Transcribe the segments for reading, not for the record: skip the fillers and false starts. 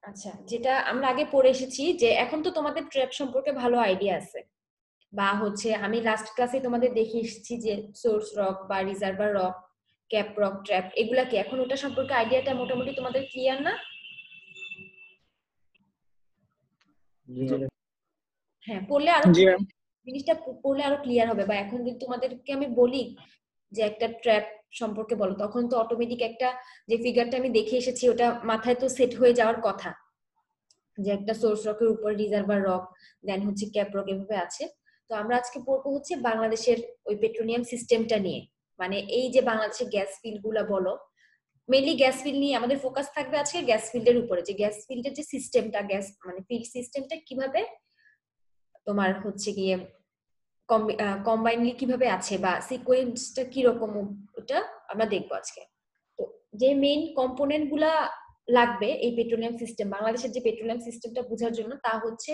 আচ্ছা, যেটা আমরা আগে পড়ে এসেছি যে এখন তো তোমাদের ট্র্যাপ সম্পর্কে ভালো আইডিয়া আছে, বা হচ্ছে আমি লাস্ট ক্লাসে তোমাদের দেখিয়ে এসেছি যে সোর্স রক বা reservoir rock, cap rock, trap, এগুলা কি এখন ওটা সম্পর্কে আইডিয়াটা মোটামুটি তোমাদের ক্লিয়ার না? হ্যাঁ, পড়লে আরো জিনিসটা পড়লে আরো ক্লিয়ার হবে। বা এখন যদি তোমাদেরকে আমি বলি যে একটা ট্র্যাপ সম্পর্কে বলো, তখন তো অটোমেটিক একটা যে ফিগারটা আমি দেখে এসেছি ওটা মাথায় তো সেট হয়ে যাওয়ার কথা, যে একটা সোর্স রকের উপর রিজার্ভার রক, দেন হচ্ছে ক্যাপ রক, এভাবে আছে। তো আমরা আজকে পড়বো হচ্ছে বাংলাদেশের ওই পেট্রোলিয়াম সিস্টেমটা নিয়ে। মানে এই যে বাংলাদেশের গ্যাস ফিল্ড গুলা বলো, মেইনলি গ্যাস ফিল্ড নিয়ে আমাদের ফোকাস থাকবে আজকে, গ্যাস ফিল্ডের উপরে, যে গ্যাস ফিল্ডের যে সিস্টেমটা, গ্যাস মানে ফিল্ড সিস্টেমটা কিভাবে তোমার হচ্ছে গিয়ে কম্বাইনলি কিভাবে আছে, বা সিকোয়েন্সটা কিরকম, ওটা আমরা দেখবো আজকে। তো যে মেইন কম্পোনেন্ট গুলা লাগবে এই পেট্রোলিয়াম সিস্টেম, বাংলাদেশের যে পেট্রোলিয়াম সিস্টেমটা বোঝার জন্য, তা হচ্ছে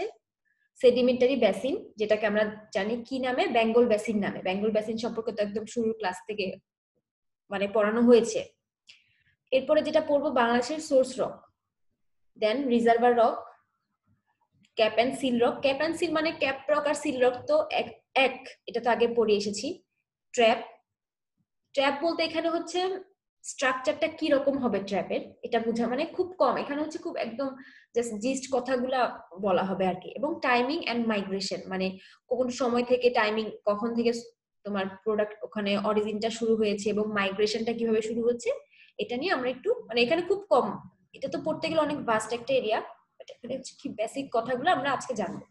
সেডিমেন্টারি বেসিন, যেটাকে আমরা জানি কি নামে, বেঙ্গল বেসিন নামে। বেঙ্গল বেসিন সম্পর্কে তো একদম শুরুর ক্লাস থেকে মানে পড়ানো হয়েছে। এরপরে যেটা পড়বো বাংলাদেশের source rock, then reservoir rock, cap and seal rock. Cap and seal মানে ক্যাপ রক আর সিল রক তো এক এক, এটা তো আগে পড়ে এসেছি। ট্র্যাপ, ট্র্যাপ বলতে এখানে হচ্ছে স্ট্রাকচারটা কি রকম হবে ট্র্যাপের, এটা বোঝা, মানে খুব কম, এখানে হচ্ছে খুব একদম জাস্ট জিস্ট কথাগুলা বলা হবে আর কি। এবং টাইমিং এন্ড মাইগ্রেশন, মানে কোন সময় থেকে টাইমিং, কখন থেকে তোমার প্রোডাক্ট ওখানে অরিজিনটা শুরু হয়েছে এবং মাইগ্রেশনটা কিভাবে শুরু হচ্ছে, এটা নিয়ে আমরা একটু, মানে এখানে খুব কম, এটা তো পড়তে গেলে অনেক ভাস্ট একটা এরিয়া, বাট এখানে হচ্ছে কি বেসিক কথাগুলো আমরা আজকে জানবো।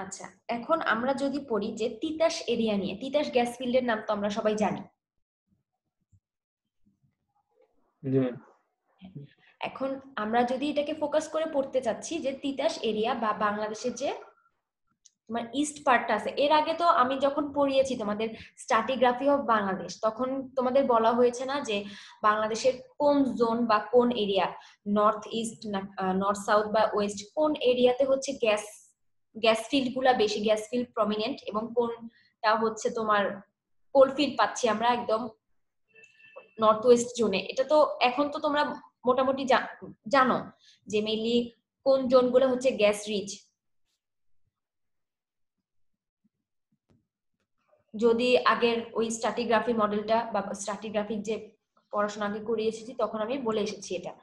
আচ্ছা, এখন আমরা যদি পড়ি যে তিতাস এরিয়া নিয়ে, তিতাস গ্যাস ফিল্ডের নাম তো আমরা সবাই জানি। এখন আমরা যদি এটাকে ফোকাস করে পড়তে চাচ্ছি যে তিতাস এরিয়া বা বাংলাদেশের যে তোমার ইস্ট পার্টটা আছে, এর আগে তো আমি যখন পড়িয়েছি তোমাদের স্ট্র্যাটিগ্রাফি অফ বাংলাদেশ, তখন তোমাদের বলা হয়েছে না যে বাংলাদেশের কোন জোন বা কোন এরিয়া, নর্থ ইস্ট না নর্থ সাউথ বা ওয়েস্ট, কোন এরিয়াতে হচ্ছে গ্যাস গ্যাস ফিল্ড গুলা বেশি, গ্যাস ফিল্ড প্রমিনেন্ট, এবং কোনটা হচ্ছে তোমার কোল ফিল্ড পাচ্ছি আমরা একদম নর্থ ওয়েস্ট জোনে। এটা তো এখন তো তোমরা মোটামুটি জানো যে মেইনলি কোন জোন গুলো হচ্ছে গ্যাস রিচ। যদি আগের ওই স্ট্র্যাটিগ্রাফি মডেলটা বা স্ট্র্যাটিগ্রাফিক যে পড়াশোনা আগে করে এসেছি তখন আমি বলে এসেছি এটা।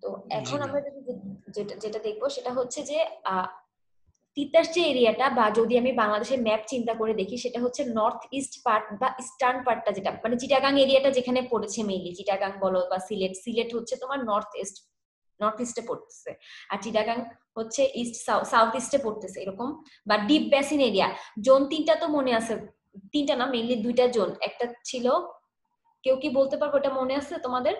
তো এখন আমরা যেটা যেটা দেখবো সেটা হচ্ছে যে তিতাস যে এরিয়াটা, বা যদি আমি বাংলাদেশের ম্যাপ চিন্তা করে দেখি, সেটা হচ্ছে নর্থ ইস্ট পার্ট বা ইস্টার্ন পার্টটা, যেটা মানে চিটাগাং এরিয়াটা যেখানে পড়েছে মেইনলি, চিটাগাং বলো বা সিলেট, সিলেট হচ্ছে তোমার নর্থ ইস্টে পড়তেছে, আর চিটাগাং হচ্ছে ইস্ট সাউথ ইস্টে পড়তেছে এরকম। বা ডিপ বেসিন এরিয়া, জোন তিনটা তো মনে আছে, তিনটা না মেইনলি দুইটা জোন, একটা ছিল, কেউ কি বলতে পারবো এটা মনে আছে তোমাদের?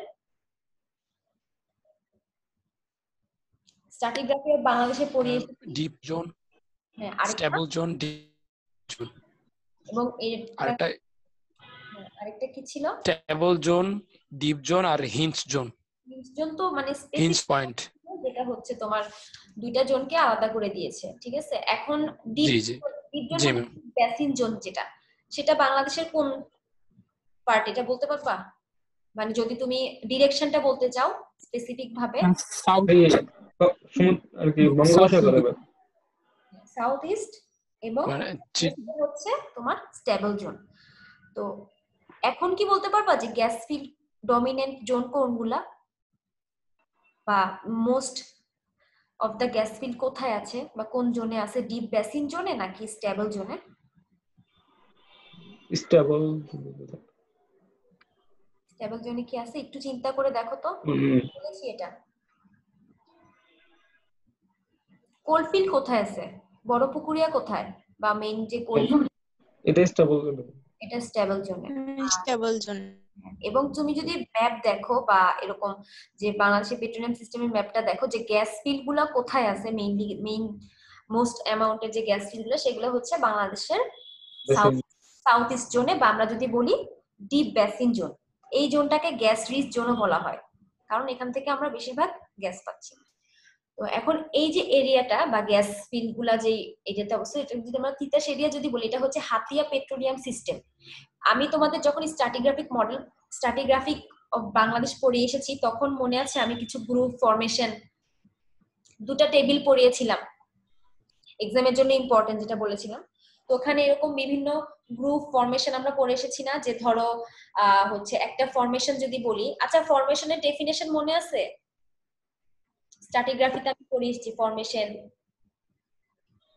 স্ট্র্যাটিগ্রাফি বাংলাদেশে পড়িয়েছি ডিপ জোন, হ্যাঁ, স্টেবল জোন, এবং আরেকটা কি ছিল? স্টেবল জোন, ডিপ জোন আর হিঞ্জ জোন। হিঞ্জ জোন তো মানে হিঞ্জ পয়েন্ট, যেটা হচ্ছে তোমার দুইটা জোনকে আলাদা করে দিয়েছে, ঠিক আছে। এখন ডিপ জোন বেসিন জোন যেটা, সেটা বাংলাদেশের কোন পার্ট, এটা বলতে পারবা? মানে যদি তুমি ডিরেকশনটা বলতে চাও স্পেসিফিক ভাবে, সাউথ ইস্ট এবং হচ্ছে তোমার স্টেবল জোন। তো এখন কি বলতে পারবা যে গ্যাস ফিল্ড ডমিনেন্ট জোন কোনগুলা, বা most of the gas field কোথায় আছে বা কোন জোনে আছে, ডিপ বেসিন জোনে নাকি স্টেবল জোনে? স্টেবল জোনে কি আছে একটু চিন্তা করে দেখো তো, বলেছি এটা। কোলফিল্ড কোথায় আছে, বড় পুকুরিয়া কোথায়, বা মেইন যে কোলফিল্ড, এটা স্টেবল জোন, এটা স্টেবল জোনে। Stable zone. এবং তুমি যদি ম্যাপ দেখো বা এরকম যে বাংলাদেশের পেট্রোলিয়াম সিস্টেমের ম্যাপটা দেখো, যে গ্যাস ফিল্ড গুলা কোথায় আছে, মেইন মোস্ট অ্যামাউন্টের যে গ্যাস ফিল্ড গুলো, সেগুলো হচ্ছে বাংলাদেশের সাউথ ইস্ট জোনে, বা আমরা যদি বলি ডিপ বেসিন জোন। এই জোনটাকে গ্যাস রিচ জোনও বলা হয়, কারণ এখান থেকে আমরা বেশিরভাগ গ্যাস পাচ্ছি। তো এখন এই যে এরিয়াটা বা গ্যাস ফিল্ড গুলা যে এরিয়াতে অবস্থা, এটা যদি আমরা তিতাস এরিয়া যদি বলি, এটা হচ্ছে হাতিয়া পেট্রোলিয়াম সিস্টেম। আমি তোমাদের যখন stratigraphic model, stratigraphic of Bangladesh পড়িয়ে এসেছি, তখন মনে আছে আমি কিছু গ্রুপ ফরমেশন, দুটা টেবিল পড়িয়েছিলাম এক্সামের জন্য ইম্পর্টেন্ট, যেটা বলেছিলাম। তো ওখানে এরকম বিভিন্ন গ্রুপ ফরমেশন আমরা পড়ে এসেছি না, যে ধরো হচ্ছে একটা ফরমেশন যদি বলি, আচ্ছা ফরমেশনের ডেফিনেশন মনে আছে? স্ট্র্যাটিগ্রাফিতে আমি পড়ে এসেছি ফরমেশন,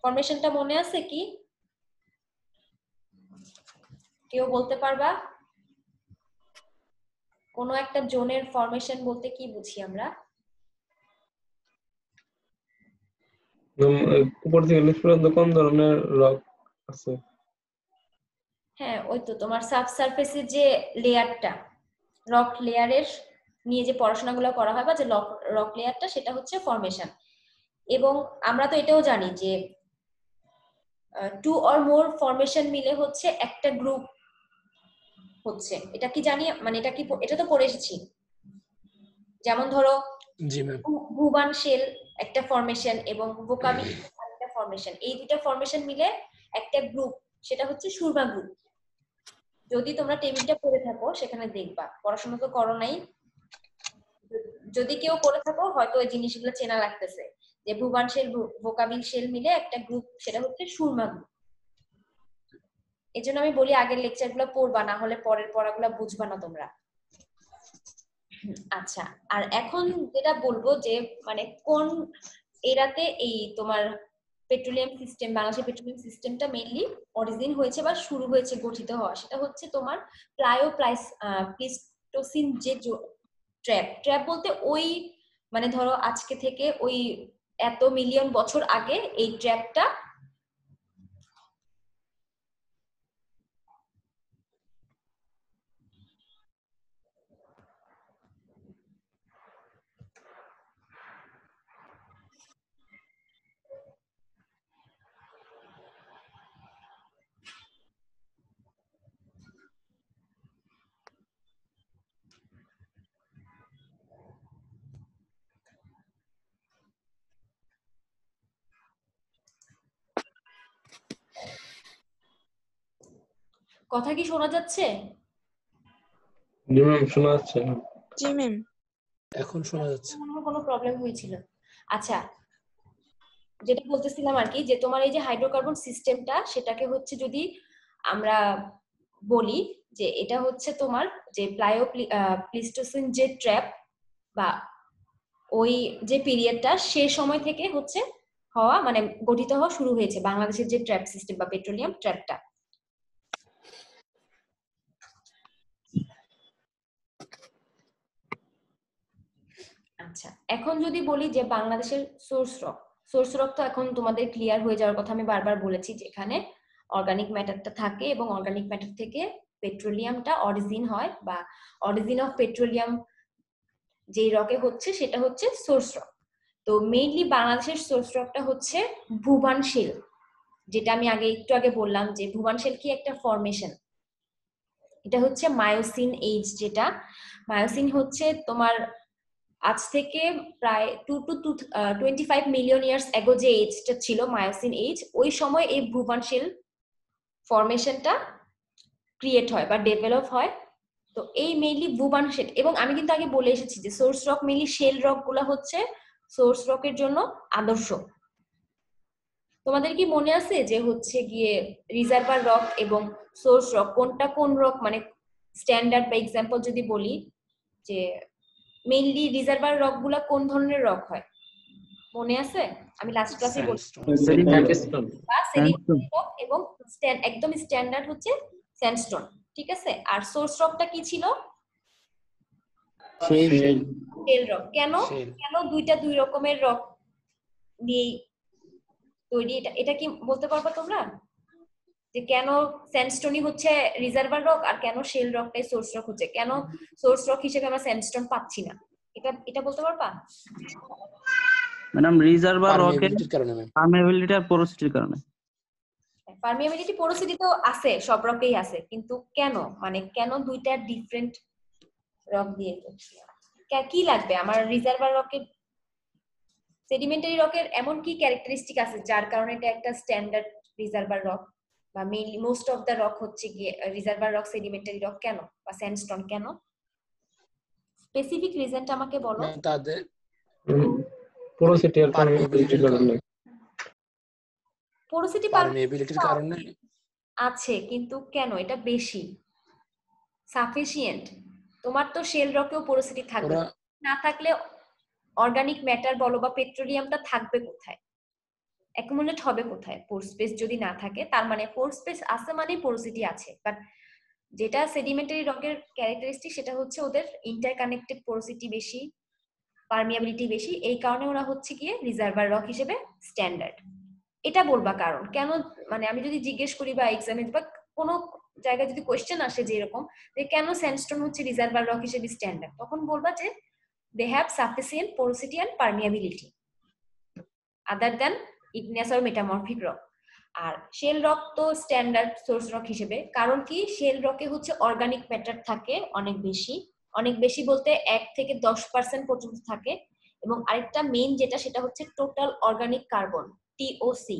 ফরমেশনটা মনে আছে কি? কেউ বলতে পারবা? কোন একটা জোনের ফরমেশন বলতে কি বুঝি আমরা? উপর থেকে নিচ পর্যন্ত কোন ধরনের রক আছে? হ্যাঁ, ওই তো তোমার সাবসারফেসের যে লেয়ারটা, রক লেয়ারের নিয়ে যে পড়াশোনাগুলো করা হয় বা যে রক লেয়ারটা, সেটা হচ্ছে ফরমেশন। এবং আমরা তো এটাও জানি যে 2 or more ফরমেশন মিলে হচ্ছে একটা গ্রুপ হচ্ছে। এটা কি জানি, মানে এটা কি, এটা তো পড়ে এসেছি। যেমন ধরো জি ম্যাম। ভুবান শেল একটা ফরমেশন এবং ভোকাবি একটা ফরমেশন, এই দুটো ফরমেশন মিলে একটা গ্রুপ, সেটা হচ্ছে সুরমা গ্রুপ। যদি তোমরা টেবিলটা পড়ে থাকো সেখানে দেখবা, পড়াশোনা তো করো নাই, যদি কেউ করে থাকো হয়তো ওই জিনিসগুলো চেনা লাগতেছে, যে ভুবান শেল ভোকাবিল শেল মিলে একটা গ্রুপ, সেটা হচ্ছে সুরমা গ্রুপ। এই জন্য আমি বলি আগের লেকচার গুলো পড়বা, না হলে পরের পড়াগুলো বুঝবা না তোমরা। আচ্ছা, আর এখন যেটা বলবো যে মানে কোন এরাতে এই তোমার পেট্রোলিয়াম সিস্টেম, বাংলাদেশের পেট্রোলিয়াম সিস্টেমটা মেইনলি অরিজিন হয়েছে বা শুরু হয়েছে গঠিত হওয়া, সেটা হচ্ছে তোমার প্লাইস্টোসিন যে ট্র্যাপ। ট্র্যাপ বলতে ওই মানে ধরো আজকে থেকে ওই এত মিলিয়ন বছর আগে এই ট্র্যাপটা কথা কি শোনা যাচ্ছে? জি ম্যাম, শোনা যাচ্ছে। জি ম্যাম। এখন শোনা যাচ্ছে। কোনো প্রবলেম হয়েছিল? আচ্ছা, যেটা বলতেছিলাম আর কি, যে তোমার এই যে হাইড্রোকার্বন সিস্টেমটা, সেটাকে হচ্ছে যদি আমরা বলি যে এটা হচ্ছে তোমার যে প্লিস্টোসিন যে ট্র্যাপ বা ওই যে পিরিয়ডটা, সে সময় থেকে হচ্ছে হওয়া, মানে গঠিত হওয়া শুরু হয়েছে বাংলাদেশের যে ট্র্যাপ সিস্টেম বা পেট্রোলিয়াম ট্র্যাপটা। আচ্ছা, এখন যদি বলি যে বাংলাদেশের সোর্স রক তো এখন তোমাদের ক্লিয়ার হয়ে যাওয়ার কথা, আমি বারবার বলেছি যে এখানে অর্গানিক ম্যাটারটা থাকে এবং অর্গানিক ম্যাটার থেকে পেট্রোলিয়ামটা অরিজিন হয়, বা অরিজিন অফ পেট্রোলিয়াম যেই রকে হচ্ছে সেটা হচ্ছে সোর্স রক। তো মেইনলি বাংলাদেশের সোর্স রকটা হচ্ছে ভুবান শেল, যেটা আমি একটু আগে বললাম যে ভুবান শেল কি একটা ফরমেশন। এটা হচ্ছে মায়োসিন এজ, যেটা মায়োসিন হচ্ছে তোমার আজ থেকে প্রায় 2 to 25 মিলিয়ন ইয়ার্স এগো যে এজটা ছিল মায়োসিন এজ, ওই সময় এই ভুবনশীল ফরমেশনটা ক্রিয়েট হয় বা ডেভেলপ হয়। তো এই মেইনলি ভুবনশীল, এবং আমি কিন্তু আগে বলে এসেছি যে source rock mainly shale rock গুলা হচ্ছে সোর্স রকের জন্য আদর্শ। তোমাদের কি মনে আছে যে হচ্ছে গিয়ে রিজার্ভার রক এবং সোর্স রক কোনটা কোন রক, মানে স্ট্যান্ডার্ড বা এক্সাম্পল যদি বলি যে মেইনলি রিজার্ভার রক গুলা কোন ধরনের রক হয়, মনে আছে? আমি লাস্ট ক্লাসে বলছি রক, এবং একদম স্ট্যান্ডার্ড হচ্ছে স্যান্ডস্টোন, ঠিক আছে? আর সোর্স রকটা কি ছিল? Shale rock. কেন কেন দুই রকমের রক দিয়ে তৈরি, এটা কি বলতে পারবা তোমরা যে কেন স্যান্ডস্টোনই হচ্ছে রিজার্ভার রক আর কেন শেল রকটাই সোর্স রক হচ্ছে, কেন সোর্স রক হিসেবে আমরা স্যান্ডস্টোন পাচ্ছি না? এটা বলতে পারবা? ম্যাডাম রিজার্ভার রকের কারণে ম্যাম, পারমিয়াবিলিটি আর পোরোসিটির কারণে। পারমিয়াবিলিটি পোরোসিটি তো আছে, সব রকেই আছে, কিন্তু কেন, মানে কেন দুইটা ডিফারেন্ট রক দিয়ে কি লাগবে আমার রিজার্ভার রকে সেডিমেন্টারি রকের এমন কি ক্যারেক্টারিস্টিক আছে যার কারণে এটা একটা স্ট্যান্ডার্ড রিজার্ভার রক, বা mainly most of the rock হচ্ছে গিয়ে রিজার্ভার রক, সেডিমেন্টারি রক কেন, বা স্যান্ডস্টোন কেন? স্পেসিফিক রিজনটা আমাকে বলো। তাদের পোরোসিটি আর পারমিয়াবিলিটির কারণে। পোরোসিটি পারমিয়াবিলিটির কারণে আছে, কিন্তু কেন এটা বেশি সাফিসিয়েন্ট? তোমার তো শেল রকেও পোরোসিটি থাকবে, না থাকলে অর্গানিক ম্যাটার বলো বা পেট্রোলিয়ামটা থাকবে কোথায়, অ্যাকুমুলেট হবে কোথায়? পোর স্পেস যদি না থাকে, তার মানে পোর স্পেস আছে মানে পোরোসিটি আছে। বাট যেটা সেডিমেন্টারি রকের ক্যারেক্টারিস্টিক সেটা হচ্ছে ওদের ইন্টারকানেক্টেড পোরোসিটি বেশি, পারমিয়াবিলিটি বেশি, এই কারণে ওরা হচ্ছে গিয়ে রিজার্ভার রক হিসেবে স্ট্যান্ডার্ড। এটা বলবা কারণ কেন, মানে আমি যদি জিজ্ঞেস করি বা এক্সামে বা কোনো জায়গায় যদি কোয়েশ্চেন আসে যে এরকম যে কেন স্যান্ডস্টোন হচ্ছে রিজার্ভার রক হিসেবে স্ট্যান্ডার্ড, তখন বলবা যে they have sufficient porosity and permeability other than igneous or metamorphic rock. আর শেল রক তো স্ট্যান্ডার্ড সোর্স রক হিসেবে, কারণ কি শেল রকে হচ্ছে অর্গানিক ম্যাটার থাকে অনেক বেশি, অনেক বেশি বলতে 1 থেকে 10% পর্যন্ত থাকে, এবং আরেকটা মেইন যেটা সেটা হচ্ছে টোটাল অর্গানিক কার্বন, টিওসি,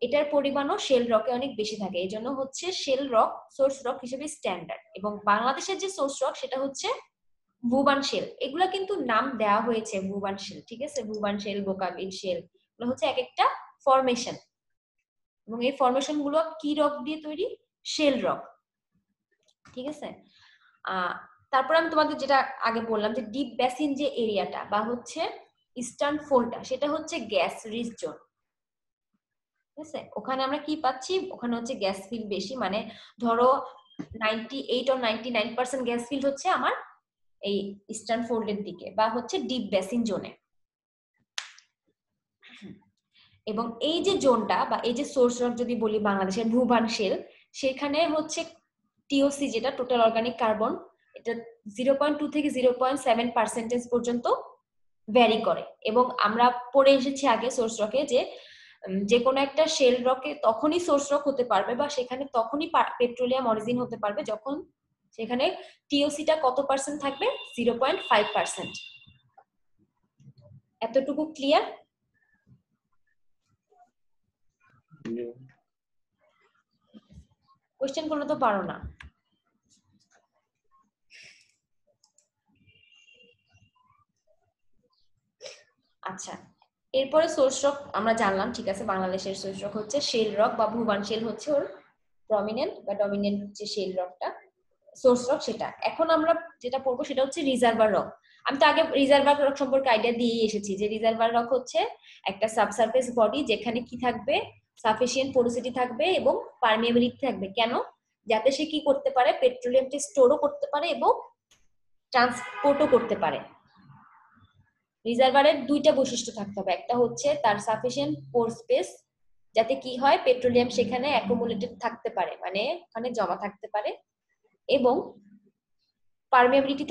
এটার পরিমাণও শেল রকে অনেক বেশি থাকে। এই জন্য হচ্ছে শেল রক সোর্স রক হিসেবে স্ট্যান্ডার্ড। এবং বাংলাদেশের যে সোর্স রক সেটা হচ্ছে ভুবান শেল, এগুলা কিন্তু নাম দেওয়া হয়েছে ভুবান শেল, ঠিক আছে, ভুবান শেল, বোকাবিল শেল, এগুলো হচ্ছে এক একটা ফরমেশন, এবং এই ফরমেশন গুলো কি রক দিয়ে তৈরি? শেল রক, ঠিক আছে। তারপর আমি তোমাদের যেটা আগে বললাম যে ডিপ বেসিন যে এরিয়াটা বা হচ্ছে ইস্টার্ন ফোল্ডটা, সেটা হচ্ছে গ্যাস রিচ জোন, ঠিক আছে। ওখানে আমরা কি পাচ্ছি? ওখানে হচ্ছে গ্যাস ফিল্ড বেশি, মানে ধরো 98 or 99% গ্যাস ফিল্ড হচ্ছে আমার এই ইস্টার্ন ফোল্ডের দিকে বা হচ্ছে ডিপ বেসিন জোনে। এবং এই যে জোনটা বা এই যে সোর্স রক যদি বলি বাংলাদেশের ভুবান শেল, সেখানে হচ্ছে টিওসি যেটা টোটাল অর্গানিক কার্বন, এটা 0.2 থেকে 0.7% পর্যন্ত ভ্যারি করে। এবং আমরা পড়ে এসেছি আগে সোর্স রকে যে কোনো একটা শেল রকে তখনই সোর্স রক হতে পারবে বা সেখানে তখনই পেট্রোলিয়াম অরিজিন হতে পারবে যখন সেখানে টিওসিটা কত পার্সেন্ট থাকবে? 0.5%। এতটুকু ক্লিয়ার? কোশ্চেন করলে তো পারো না। আচ্ছা, এরপরে সোর্স রক আমরা জানলাম, ঠিক আছে। বাংলাদেশের সোর্স রক হচ্ছে শেল রক বা ভুবান শেল হচ্ছে ওর প্রমিনেন্ট বা ডমিনেন্ট যে শেল রকটা সোর্স রক সেটা। এখন আমরা যেটা পড়বো সেটা হচ্ছে রিজার্ভার রক। আমি তো আগে রিজার্ভার রক সম্পর্কে আইডিয়া দিয়েই এসেছি যে রিজার্ভার রক হচ্ছে একটা সাবসারফেস বডি যেখানে কি থাকবে? সাফিসিয়েন্ট পোরোসিটি থাকবে এবং পারমিয়াবিলিটি থাকবে। কেন? যাতে সে কি করতে পারে? পেট্রোলিয়ামকে স্টোরও করতে পারে এবং ট্রান্সপোর্টও করতে পারে। রিজার্ভারের দুইটা বৈশিষ্ট্য থাকতে হবে, একটা হচ্ছে তার সাফিসিয়েন্ট পোর স্পেস, যাতে কি হয় পেট্রোলিয়াম সেখানে অ্যাকুমুলেটেড থাকতে পারে, মানে ওখানে জমা থাকতে পারে, এবং পারমিয়াবিলিটি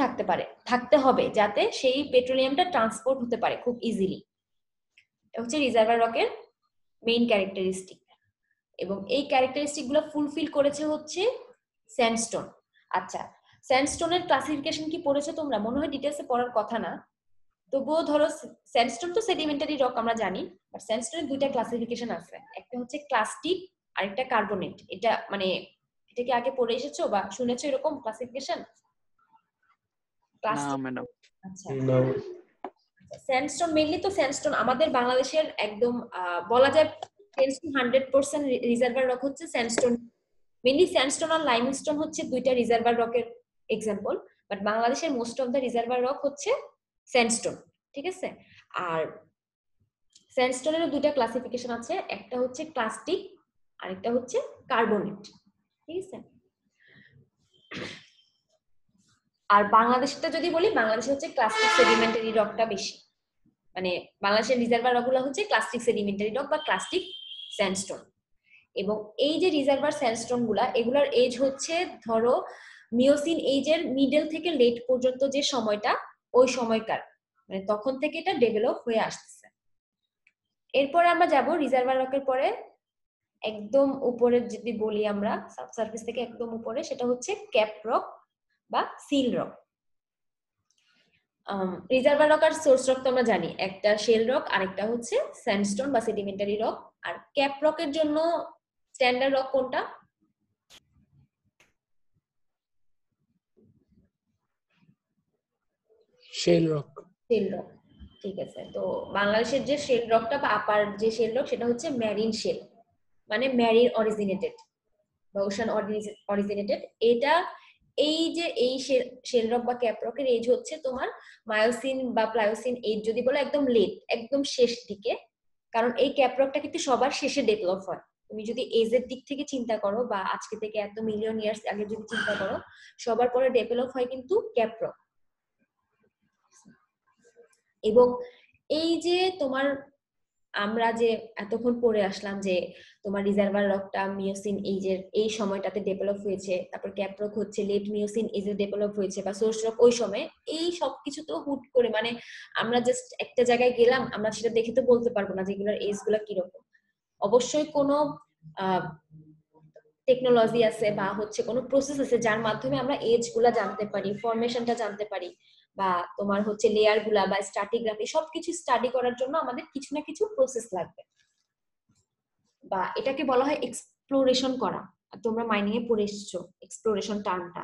থাকতে হবে যাতে সেই পেট্রোলিয়ামটা ট্রান্সপোর্ট হতে পারে খুব ইজিলি। এটা হচ্ছে রিজার্ভার রকের মেইন ক্যারেক্টারিস্টিক, এবং এই ক্যারেক্টারিস্টিক গুলো ফুলফিল করেছে হচ্ছে স্যান্ডস্টোন। আচ্ছা, স্যান্ডস্টোনের ক্লাসিফিকেশন কি পড়েছো তোমরা? মনে হয় ডিটেলসে পড়ার কথা না, তবুও ধরো স্যান্ডস্টোন তো সেডিমেন্টারি রক আমরা জানি, বাট স্যান্ডস্টোনের দুইটা ক্লাসিফিকেশন আছে, একটা হচ্ছে ক্লাস্টিক আর একটা কার্বনেট। এটা মানে এটা কি আগে পড়ে এসেছো বা শুনেছো এরকম ক্লাসিফিকেশন? না ম্যাডাম। আচ্ছা, স্যান্ডস্টোন মেইনলি তো স্যান্ডস্টোন আমাদের বাংলাদেশের একদম বলা যায় 10 to 100% রিজার্ভার রক হচ্ছে স্যান্ডস্টোন। মেইনলি স্যান্ডস্টোন আর লাইমস্টোন হচ্ছে দুইটা রিজার্ভার রকের এক্সাম্পল, বাট বাংলাদেশের most of the reservoir rock হচ্ছে স্যান্ডস্টোন, ঠিক আছে। আর স্যান্ডস্টোনেরও দুইটা ক্লাসিফিকেশন আছে, একটা হচ্ছে ক্লাস্টিক আর একটা হচ্ছে কার্বনেট, ঠিক আছে। আর বাংলাদেশটা যদি বলি, বাংলাদেশে হচ্ছে ক্লাস্টিক সেডিমেন্টারি রকটা বেশি, মানে বাংলাদেশের রিজার্ভার রকগুলো হচ্ছে ক্লাস্টিক সেডিমেন্টারি রক বা ক্লাস্টিক স্যান্ডস্টোন। এবং এই যে রিজার্ভার স্যান্ডস্টোন গুলা, এগুলার এজ হচ্ছে ধরো মিওসিন এজের মিডল থেকে লেট পর্যন্ত যে সময়টা, ওই সময়কার, মানে তখন থেকে এটা ডেভেলপ হয়ে আসতেছে। এরপরে আমরা যাব রিজার্ভার রকের পরে একদম উপরে যদি বলি আমরা সাবসারফেস থেকে একদম উপরে, সেটা হচ্ছে ক্যাপ রক বা সিল রক। রিজার্ভার রক আর সোর্স রক তো আমরা জানি, একটা শেল রক আরেকটা হচ্ছে স্যান্ডস্টোন বা সেডিমেন্টারি রক। আর ক্যাপ রকের জন্য স্ট্যান্ডার্ড রক কোনটা? Shale rock. শেল রক, ঠিক আছে। তো বাংলাদেশের যে শেল রকটা বা আপার যে শেল রক সেটা হচ্ছে ম্যারিন শেল, মানে ম্যারিন অরিজিনেটেড বা ওশান অরিজিনেটেড। এটা এই যে এই শেল রক বা ক্যাপ রকের এজ হচ্ছে তোমার মায়োসিন বা প্লায়োসিন এজ যদি বলো একদম লেট, একদম শেষ দিকে। কারণ এই ক্যাপ রকটা কিন্তু সবার শেষে ডেভেলপ হয়। তুমি যদি এজের দিক থেকে চিন্তা করো বা আজকে থেকে এত মিলিয়ন ইয়ার্স আগে যদি চিন্তা করো, সবার পরে ডেভেলপ হয় কিন্তু ক্যাপ রক। এবং এই যে তোমার আমরা যে এতক্ষণ পড়ে আসলাম যে তোমার রিজার্ভার রকটা মিওসিন এজের এই সময়টাতে ডেভেলপ হয়েছে, তারপর ক্যাপ রক হচ্ছে লেট মিওসিন এজে ডেভেলপ হয়েছে, বা সোর্স রক ওই সময়, এই সবকিছু তো হুট করে মানে আমরা জাস্ট একটা জায়গায় গেলাম, আমরা সেটা দেখে তো বলতে পারবো না যে এগুলোর এজ গুলা কিরকম। অবশ্যই কোনো টেকনোলজি আছে বা হচ্ছে কোনো প্রসেস আছে যার মাধ্যমে আমরা এজ গুলা জানতে পারি, ফরমেশনটা জানতে পারি, বা তোমার হচ্ছে লেয়ার গুলা বা স্ট্রাটিগ্রাফি সবকিছু স্টাডি করার জন্য আমাদের কিছু না কিছু প্রসেস লাগবে, বা এটাকে বলা হয় এক্সপ্লোরেশন করা। তোমরা মাইনিং এ পড়ে এসেছো এক্সপ্লোরেশন টার্মটা,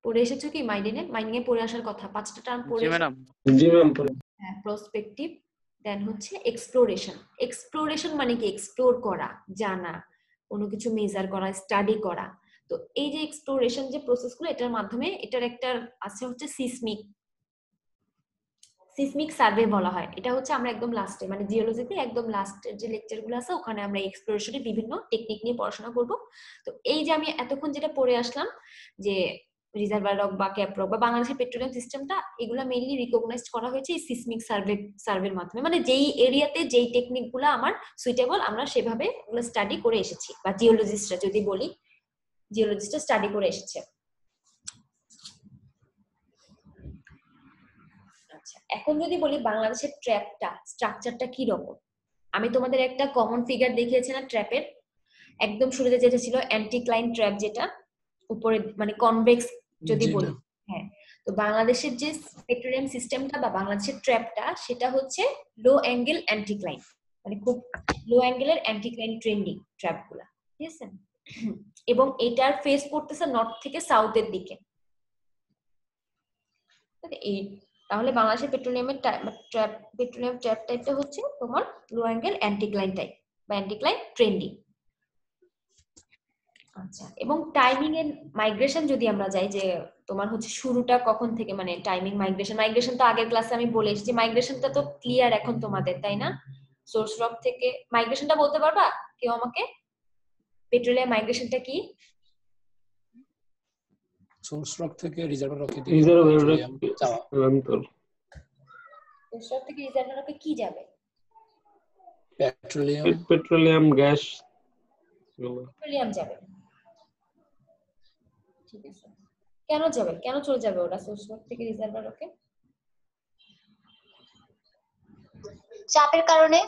পড়ে এসেছো কি মাইনিং এ পড়ে আসার কথা? 5টা টার্ম পড়ে জি ম্যাডাম। জি ম্যাম। হ্যাঁ, প্রসপেক্টিভ, দেন হচ্ছে এক্সপ্লোরেশন। এক্সপ্লোরেশন মানে কি? এক্সপ্লোর করা, জানা, কোনো কিছু মেজার করা, স্টাডি করা। তো এই যে এক্সপ্লোরেশন যে প্রসেসগুলো, এটার মাধ্যমে এটার একটা আছে হচ্ছে সিসমিক সার্ভে বলা হয়। এটা হচ্ছে আমরা একদম লাস্টে মানে জিওলজিতে একদম লাস্টের যে লেকচারগুলো আছে ওখানে আমরা এক্সপ্লোরেশনের বিভিন্ন টেকনিক নিয়ে পড়াশোনা করব। তো এই যে আমি এতক্ষণ যেটা পড়ে আসলাম যে রিজার্ভার রক বা ক্যাপ রক বা বাংলাদেশের পেট্রোলিয়াম সিস্টেমটা, এগুলো মেইনলি রিকগনাইজড করা হয়েছে এই সিসমিক সার্ভের মাধ্যমে। মানে যেই এরিয়াতে যেই টেকনিকগুলো আমার সুইটেবল আমরা সেভাবে ওগুলো স্টাডি করে এসেছি, বা জিওলজিস্টরা যদি বলি জিওলজিস্টরা স্টাডি করে এসেছে। আচ্ছা, এখন যদি বলি বাংলাদেশের ট্র্যাপটা স্ট্রাকচারটা কি রকম, আমি তোমাদের একটা কমন ফিগার দেখিয়েছি না ট্র্যাপের? একদম শুরুতে যেটা ছিল অ্যান্টিক্লাইন ট্র্যাপ, যেটা উপরে মানে কনভেক্স যদি জি বলি। ম্যাম। হ্যাঁ, তো বাংলাদেশের যে পেট্রোলিয়াম সিস্টেমটা বা বাংলাদেশের ট্র্যাপটা সেটা হচ্ছে লো অ্যাঙ্গেল অ্যান্টিক্লাইন, মানে খুব লো অ্যাঙ্গেলের অ্যান্টিক্লাইন ট্রেন্ডিং ট্র্যাপ গুলা, ঠিক আছে? এবং এটার ফেস পড়তেছে নর্থ থেকে সাউথের দিকে। এই তাহলে বাংলাদেশের পেট্রোলিয়ামের পেট্রোলিয়াম ট্র্যাপ টাইপটা হচ্ছে তোমার লো অ্যাঙ্গেল অ্যান্টিক্লাইন টাইপ বা অ্যান্টিক্লাইন ট্রেন্ডিং। আচ্ছা, এবং টাইমিং এর মাইগ্রেশন যদি আমরা যাই যে তোমার হচ্ছে শুরুটা কখন থেকে, মানে টাইমিং মাইগ্রেশন তো আগের ক্লাসে আমি বলে এসেছি, মাইগ্রেশনটা তো ক্লিয়ার এখন তোমাদের, তাই না? সোর্স রক থেকে মাইগ্রেশনটা বলতে পারবা কেউ আমাকে? পেট্রোলিয়াম মাইগ্রেশনটা কি? সোর্স রক থেকে রিজার্ভার রকে রিজার্ভার যাওয়া। সোর্স রক থেকে রিজার্ভার রকে কি যাবে? পেট্রোলিয়াম গ্যাস পেট্রোলিয়াম যাবে, ঠিক আছে। কেন যাবে, কেন চলে যাবে ওরা সোর্স রক থেকে রিজার্ভার রকে? চাপের কারণে।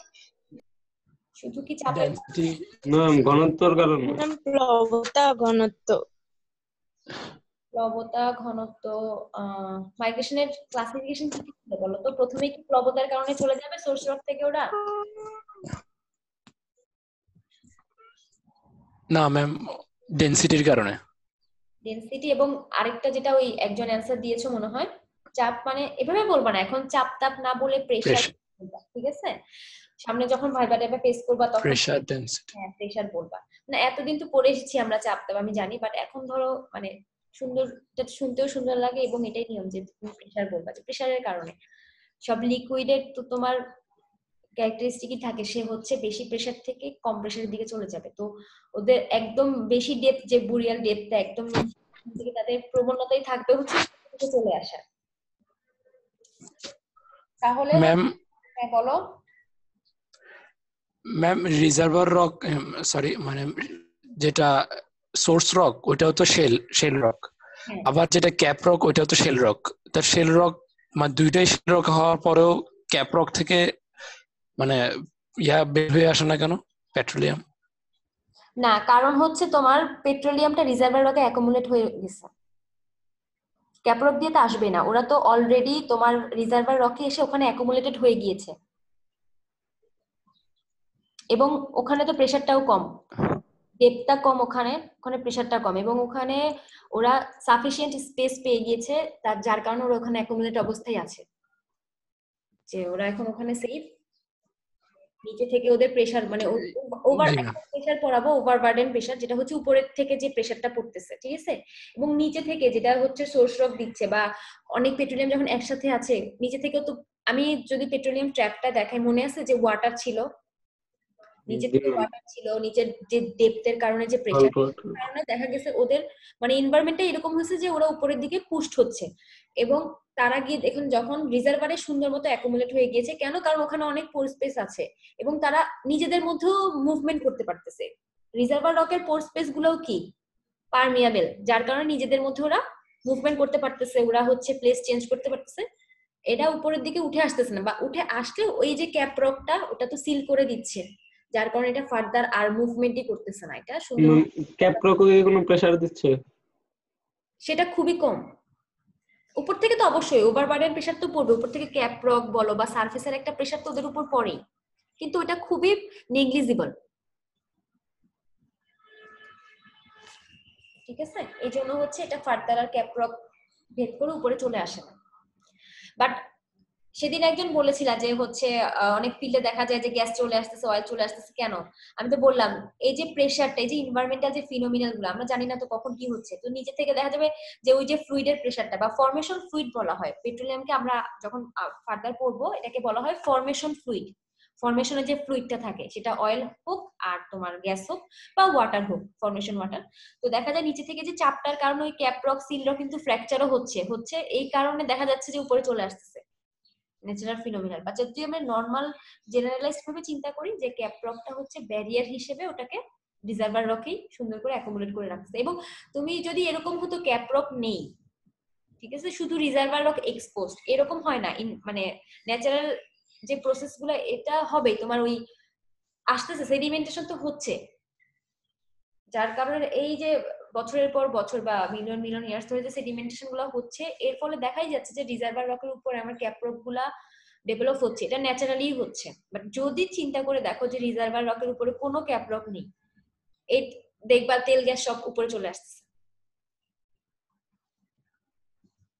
শুধু কি চাপের? না, ঘনত্বর কারণে। প্লবতা ঘনত্ব। প্লবতা ঘনত্ব। মাইগ্রেশনের ক্লাসিফিকেশন কি কি ছিল বলো তো? প্রথমে কি প্লবতার কারণে চলে যাবে সোর্স রক থেকে ওরা? না ম্যাম, ডেনসিটির কারণে। ডেনসিটি, এবং আরেকটা যেটা ওই একজন অ্যান্সার দিয়েছো মনে হয় চাপ, মানে এভাবে বলবা না এখন, চাপ তাপ না বলে প্রেসার, ঠিক আছে? সামনে যখন ভাইবা টাইবা ফেস করবা তখন প্রেসার ডেনসিটি। হ্যাঁ প্রেসার বলবা। না এতদিন তো পড়ে এসেছি আমরা চাপ তাপ, আমি জানি, বাট এখন ধরো মানে সুন্দর, যেটা শুনতেও সুন্দর লাগে এবং এটাই নিয়ম যে তুমি প্রেসার বলবা, যে প্রেসারের কারণে। সব লিকুইডের তো তোমার ক্যারেক্টারিস্টিকই থাকে, সে হচ্ছে বেশি প্রেসার থেকে কম প্রেসারের দিকে চলে যাবে। তো ওদের একদম বেশি ডেপথ, যে বুরিয়াল ডেপথটা একদম থেকে তাদের প্রবণতাই থাকবে হচ্ছে চলে আসার। তাহলে ম্যাম হ্যাঁ বলো। ম্যাম রিজার্ভার রক, সরি মানে যেটা সোর্স রক ওইটাও তো শেল রক, আবার যেটা ক্যাপ রক ওইটাও তো শেল রক। তার শেল রক মানে দুইটাই শেল রক হওয়ার পরেও ক্যাপ রক থেকে মানে বের হয়ে আসে না কেন পেট্রোলিয়াম? না, কারণ হচ্ছে তোমার পেট্রোলিয়ামটা রিজার্ভার রকে অ্যাকুমুলেট হয়ে গেছে। ক্যাপ রক দিয়ে তো আসবে না, ওরা তো অলরেডি তোমার রিজার্ভার রকে এসে ওখানে অ্যাকুমুলেটেড হয়ে গিয়েছে, এবং ওখানে তো প্রেসারটাও কম, ডেপথটা কম, ওখানে ওখানে প্রেসারটা কম, এবং ওখানে ওরা সাফিসিয়েন্ট স্পেস পেয়ে গিয়েছে, তার যার কারণে ওরা ওখানে অ্যাকুমুলেট অবস্থায় আছে, যে ওরা এখন ওখানে সেফ। নিচে থেকে ওদের প্রেসার মানে ওভার প্রেসার পড়াবো, ওভার বার্ডেন প্রেসার, যেটা হচ্ছে উপরের থেকে যে প্রেসারটা পড়তেছে, ঠিক আছে, এবং নিচে থেকে যেটা হচ্ছে সোর্স রক দিচ্ছে, বা অনেক পেট্রোলিয়াম যখন একসাথে আছে নিচে থেকেও তো, আমি যদি পেট্রোলিয়াম ট্র্যাপটা দেখাই, মনে আছে যে ওয়াটার ছিল, নিচে থেকে ওয়াটার ছিল, নিচের যে ডেপথের কারণে যে প্রেসার কারণে দেখা গেছে ওদের মানে এনভায়রনমেন্টটা এরকম হয়েছে যে ওরা উপরের দিকে পুশড হচ্ছে, এবং তারা গিয়ে দেখুন যখন রিজার্ভারে সুন্দর মতো অ্যাকুমুলেট হয়ে গিয়েছে, কেন, কারণ ওখানে অনেক পোর স্পেস আছে এবং তারা নিজেদের মধ্যেও মুভমেন্ট করতে পারতেছে। রিজার্ভার রকের পোর স্পেস গুলোও কি পারমিয়াবেল, যার কারণে নিজেদের মধ্যে ওরা মুভমেন্ট করতে পারতেছে, ওরা হচ্ছে প্লেস চেঞ্জ করতে পারতেছে। এটা উপরের দিকে উঠে আসতেছে না, বা উঠে আসলে ওই যে ক্যাপ রকটা ওটা তো সিল করে দিচ্ছে, যার কারণে এটা ফার্দার আর মুভমেন্টই করতেছে না। এটা সুন্দর ক্যাপ রকে কোনো প্রেসার দিচ্ছে সেটা খুবই কম। উপর থেকে তো অবশ্যই ওভারবার্ডেন প্রেসার তো পড়বে, উপর থেকে ক্যাপ রক বলো বা সারফেসের একটা প্রেসার তো ওদের উপর পড়েই, কিন্তু এটা খুবই নেগলিজিবল, ঠিক আছে। এই জন্য হচ্ছে এটা ফার্দার আর ক্যাপ রক ভেদ করে উপরে চলে আসে না। বাট সেদিন একজন বলেছিল যে হচ্ছে অনেক ফিল্ডে দেখা যায় যে গ্যাস চলে আসতেছে, অয়েল চলে আসতেছে, কেন? আমি তো বললাম এই যে প্রেসারটা, এই যে এনভায়রনমেন্টাল যে ফিনোমিনাল গুলো আমরা জানি না তো কখন কি হচ্ছে, তো নিচে থেকে দেখা যাবে যে ওই যে ফ্লুইডের প্রেসারটা বা ফরমেশন ফ্লুইড বলা হয় পেট্রোলিয়ামকে, আমরা যখন ফার্দার পড়বো এটাকে বলা হয় ফরমেশন ফ্লুইড। ফরমেশনের যে ফ্লুইডটা থাকে সেটা অয়েল হোক আর তোমার গ্যাস হোক বা ওয়াটার হোক, ফরমেশন ওয়াটার, তো দেখা যায় নিচে থেকে যে চাপটার কারণে ওই ক্যাপ রক সিল রক কিন্তু ফ্র্যাকচারও হচ্ছে এই কারণে দেখা যাচ্ছে যে উপরে চলে আসতেছে ন্যাচারাল ফিনোমিনাল। বা যদি আমরা নর্মাল জেনারেলাইজড ভাবে চিন্তা করি যে ক্যাপ রকটা হচ্ছে ব্যারিয়ার হিসেবে ওটাকে রিজার্ভার রকেই সুন্দর করে অ্যাকুমুলেট করে রাখছে। এবং তুমি যদি এরকম হতো ক্যাপ রক নেই, ঠিক আছে, শুধু রিজার্ভার রক এক্সপোজড, এরকম হয় না, মানে ন্যাচারাল যে প্রসেস গুলো এটা হবে তোমার ওই আসতেছে, সেডিমেন্টেশন তো হচ্ছে, যার কারণে এই যে বছরের পর বছর বা মিলিয়ন মিলিয়ন ইয়ার্স ধরে যে সেডিমেন্টেশন গুলো হচ্ছে, এর ফলে দেখাই যাচ্ছে যে রিজার্ভার রকের উপরে আমার ক্যাপ রক গুলা ডেভেলপ হচ্ছে, এটা ন্যাচারালি হচ্ছে। বাট যদি চিন্তা করে দেখো যে রিজার্ভার রকের উপরে কোনো ক্যাপ রক নেই, এই দেখবা তেল গ্যাস সব উপরে চলে আসছে।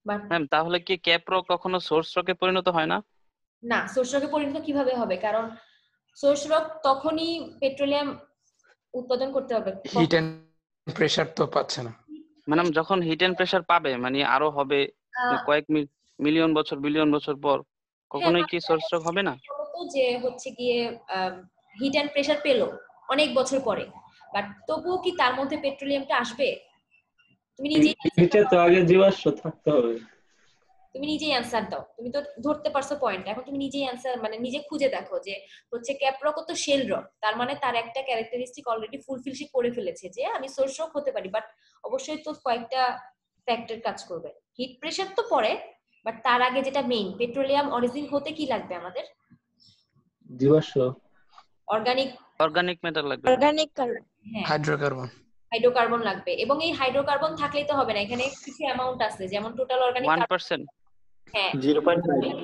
ম্যাম তাহলে কি ক্যাপ রক কখনো সোর্স রকে পরিণত হয় না? না, সোর্স রকে পরিণত কিভাবে হবে, কারণ সোর্স রক তখনই পেট্রোলিয়াম উৎপাদন করতে হবে, হিট এন্ড প্রেসার তো পাচ্ছে না। ম্যাডাম যখন হিট এন্ড প্রেসার পাবে মানে আরো হবে কয়েক মিলিয়ন বছর বিলিয়ন বছর পর, কখনোই কি সোর্স রক হবে না? যে হচ্ছে গিয়ে হিট এন্ড প্রেসার পেলো অনেক বছর পরে, বাট তবুও কি তার মধ্যে পেট্রোলিয়ামটা আসবে? তুমি নিজেই নিচে তো আগে জীবাশ্ম থাকতে হবে। তুমি নিজেই অ্যানসার দাও, তুমি তো ধরতে পারছো পয়েন্ট, এখন তুমি নিজেই অ্যানসার মানে নিজে খুঁজে দেখো যে হচ্ছে ক্যাপ রক তো শেল রক, তার মানে তার একটা ক্যারেক্টারিস্টিক অলরেডি ফুলফিল সে করে ফেলেছে যে আমি সোর্স রক হতে পারি, বাট অবশ্যই তো কয়েকটা ফ্যাক্টর কাজ করবে। হিট প্রেসার তো পরে, বাট তার আগে যেটা মেইন পেট্রোলিয়াম অরিজিন হতে কি লাগবে আমাদের? জীবাশ্ম, অর্গানিক ম্যাটার লাগবে, অর্গানিক কার্বন, হ্যাঁ হাইড্রোকার্বন, হাইড্রোকার্বন লাগবে, এবং এই হাইড্রোকার্বন থাকলেই তো হবে না, এখানে কিছু অ্যামাউন্ট আছে, যেমন টোটাল অর্গানিক 1%। হ্যাঁ 0.5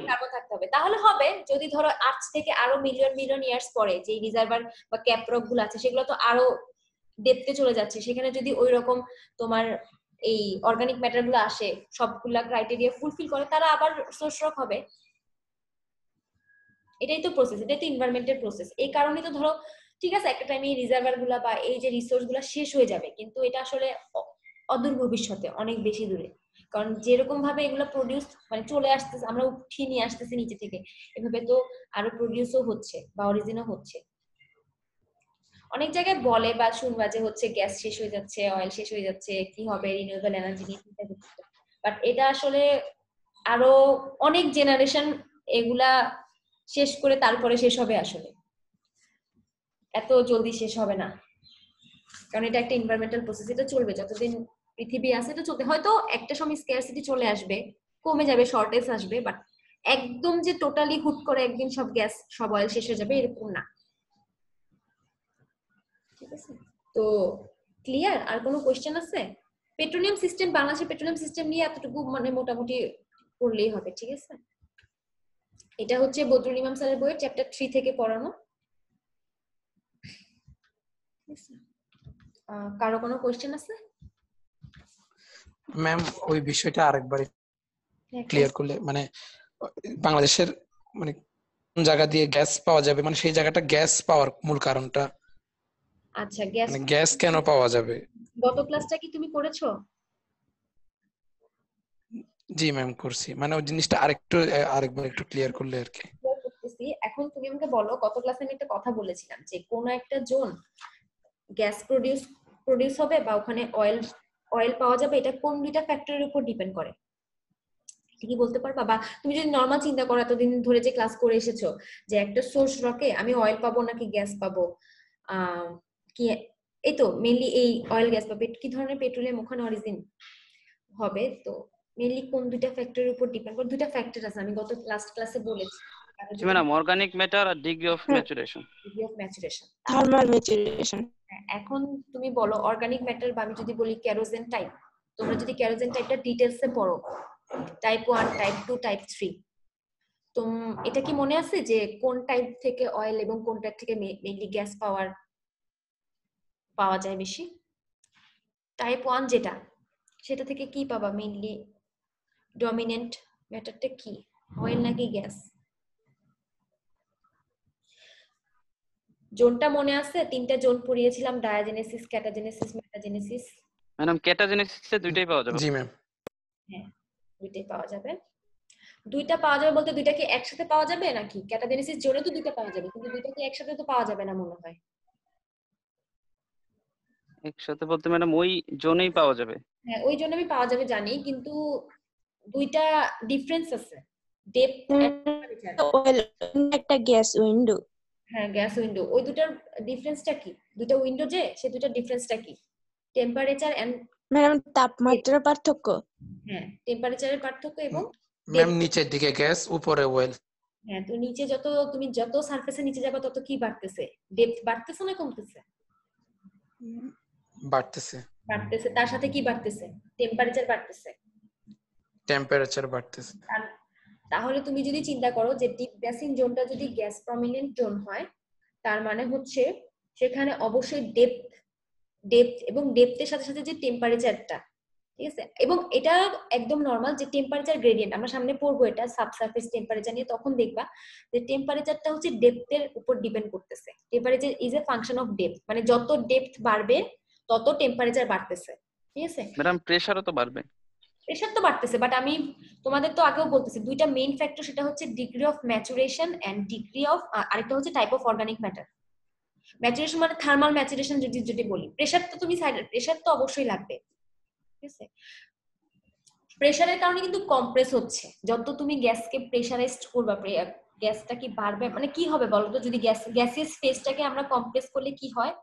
কার্বন থাকতে হবে, তাহলে হবে। যদি ধরো আজ থেকে আরো মিলিয়ন মিলিয়ন ইয়ার্স পরে যে রিজার্ভার বা ক্যাপ রক গুলো আছে সেগুলো তো আরো ডেপথে চলে যাচ্ছে, সেখানে যদি ওই রকম তোমার এই অর্গানিক ম্যাটার গুলো আসে, সবগুলা ক্রাইটেরিয়া ফুলফিল করে, তারা আবার সোর্স রক হবে। এটাই তো প্রসেস, এটাই তো এনভায়রনমেন্টের প্রসেস। এই কারণে তো ধরো ঠিক আছে একটা টাইমে এই রিজার্ভার গুলা বা এই যে রিসোর্স গুলা শেষ হয়ে যাবে, কিন্তু এটা আসলে অদূর ভবিষ্যতে অনেক বেশি দূরে, কারণ যেরকম ভাবে এগুলো প্রডিউস মানে চলে আসতেছে, আমরা উঠিয়ে নিয়ে আসতেছি নিচে থেকে, এভাবে তো আরো প্রডিউসও হচ্ছে বা অরিজিনও হচ্ছে। অনেক জায়গায় বলে বা শুনবা যে হচ্ছে গ্যাস শেষ হয়ে যাচ্ছে, অয়েল শেষ হয়ে যাচ্ছে, কি হবে রিনিউয়েবল এনার্জি নিয়ে চিন্তা করতে, বাট এটা আসলে আরো অনেক জেনারেশন এগুলা শেষ করে তারপরে শেষ হবে, আসলে এত জলদি শেষ হবে না, কারণ এটা একটা এনভায়রনমেন্টাল প্রসেস, এটা চলবে যতদিন পৃথিবী আছে, এটা চলতে, হয়তো একটা সময় স্ক্যারসিটি চলে আসবে, কমে যাবে, শর্টেজ আসবে, বাট একদম যে টোটালি হুট করে একদিন সব গ্যাস সব অয়েল শেষ হয়ে যাবে এরকম না। ঠিক আছে, তো ক্লিয়ার? আর কোনো কোশ্চেন আছে? পেট্রোলিয়াম সিস্টেম, বাংলাদেশের পেট্রোলিয়াম সিস্টেম নিয়ে এতটুকু মানে মোটামুটি পড়লেই হবে, ঠিক আছে? এটা হচ্ছে বদরুল ইমাম স্যারের বইয়ের চ্যাপ্টার 3 থেকে পড়ানো। কারো কোনো কোশ্চেন আছে? ম্যাম ওই বিষয়টা আরেকবার ক্লিয়ার করলে, মানে বাংলাদেশের মানে কোন জায়গা দিয়ে গ্যাস পাওয়া যাবে, মানে সেই জায়গাটা গ্যাস পাওয়ার মূল কারণটা, আচ্ছা, গ্যাস মানে গ্যাস কেন পাওয়া যাবে? গত ক্লাসটা কি তুমি করেছো? জি ম্যাম করছি, মানে ওই জিনিসটা আরেকবার একটু ক্লিয়ার করলে আর কি। এখন তুমি আমাকে বলো, গত ক্লাসে আমি একটা কথা বলেছিলাম যে কোন একটা জোন গ্যাস প্রডিউস হবে বা ওখানে অয়েল পাওয়া যাবে, এটা কোন দুইটা ফ্যাক্টরের উপর ডিপেন্ড করে, কি বলতে পারবা? বা তুমি যদি নরমাল চিন্তা করো, এতদিন ধরে যে ক্লাস করে এসেছো, যে একটা সোর্স রকে আমি অয়েল পাবো নাকি গ্যাস পাবো, কি এই তো মেইনলি এই অয়েল গ্যাস পাবে, কি ধরনের পেট্রোলিয়াম ওখানে অরিজিন হবে, তো মেইনলি কোন দুইটা ফ্যাক্টরের উপর ডিপেন্ড করে? দুইটা ফ্যাক্টর আছে, আমি গত লাস্ট ক্লাসে বলেছি। ম্যাডাম অর্গানিক ম্যাটার আর degree of maturation. Degree of maturation, thermal maturation. এখন তুমি বলো অর্গানিক ম্যাটার, বা আমি যদি বলি কেরোসিন টাইপ, তোমরা যদি কেরোসিন টাইপটা ডিটেইলসে পড়ো, টাইপ 1, টাইপ 2, টাইপ 3, তো এটা কি মনে আছে যে কোন টাইপ থেকে অয়েল এবং কোন টাইপ থেকে মেইনলি গ্যাস পাওয়া যায় বেশি? টাইপ 1 যেটা, সেটা থেকে কি পাবা মেইনলি? ডমিনেন্ট ম্যাটারটা কি, অয়েল নাকি গ্যাস? জোনটা মনে আছে? 3টা জোন পড়িয়েছিলাম, ডায়াজেনেসিস, ক্যাটাজেনেসিস, মেটাজেনেসিস। ম্যাডাম ক্যাটাজেনেসিসে দুইটাই পাওয়া যাবে। জি ম্যাম। হ্যাঁ, দুইটাই পাওয়া যাবে। দুইটা পাওয়া যাবে বলতে দুইটা কি একসাথে পাওয়া যাবে নাকি? ক্যাটাজেনেসিস জোনে তো দুইটা পাওয়া যাবে, কিন্তু দুইটা কি একসাথে তো পাওয়া যাবে না মনে হয়। একসাথে বলতে ম্যাডাম ওই জোনেই পাওয়া যাবে। হ্যাঁ, ওই জন্য আমি পাওয়া যাবে জানি, কিন্তু দুইটা ডিফারেন্স আছে, ডেপথ এন্ড টেম্পারেচার। ওয়েল একটা গ্যাস উইন্ডো। হ্যাঁ, গ্যাস উইন্ডো, ওই দুটার ডিফারেন্সটা কি? দুইটা উইন্ডো যে, সে দুটার ডিফারেন্সটা কি? টেম্পারেচার এন্ড ম্যাডাম তাপমাত্রার পার্থক্য। হ্যাঁ, টেম্পারেচারের পার্থক্য এবং ম্যাম নিচের দিকে গ্যাস, উপরে অয়েল। হ্যাঁ, তো নিচে তুমি যত সারফেসে নিচে যাবে তত কি বাড়তেছে? ডেপথ বাড়তেছে না কমতেছে? বাড়তেছে। বাড়তেছে, তার সাথে কি বাড়তেছে? টেম্পারেচার বাড়তেছে। টেম্পারেচার বাড়তেছে। তাহলে তুমি যদি চিন্তা করো যে ডিপ বেসিন জোনটা যদি গ্যাস প্রমিনেন্ট জোন হয়, তার মানে হচ্ছে সেখানে অবশ্যই ডেপথ এবং ডেপথের সাথে সাথে যে টেম্পারেচারটা, ঠিক আছে? এবং এটা একদম নরমাল যে টেম্পারেচার গ্রেডিয়েন্ট, আমরা সামনে পড়বো এটা সাবসারফেস টেম্পারেচার নিয়ে, তখন দেখবা যে টেম্পারেচারটা হচ্ছে ডেপথের উপর ডিপেন্ড করতেছে। Temperature is a function of depth, মানে যত ডেপথ বাড়বে তত টেম্পারেচার বাড়তেছে, ঠিক আছে? ম্যাডাম প্রেসারও তো বাড়বে। প্রেসার তো বাড়তেছে, বাট আমি তোমাদের তো আগেও বলতেছি দুইটা মেইন ফ্যাক্টর, সেটা হচ্ছে degree of maturation and degree of, আরেকটা হচ্ছে type of organic matter. Maturation মানে থার্মাল ম্যাচুরেশন যদি বলি, প্রেসার তো তুমি প্রেসার তো অবশ্যই লাগবে, ঠিক আছে? প্রেসারের কারণে কিন্তু কম্প্রেস হচ্ছে, যত তুমি গ্যাসকে প্রেসারাইজড করবা গ্যাসটা কি বাড়বে, মানে কি হবে বলো তো? যদি গ্যাসিয়াস ফেজটাকে আমরা কম্প্রেস করলে কি হয়?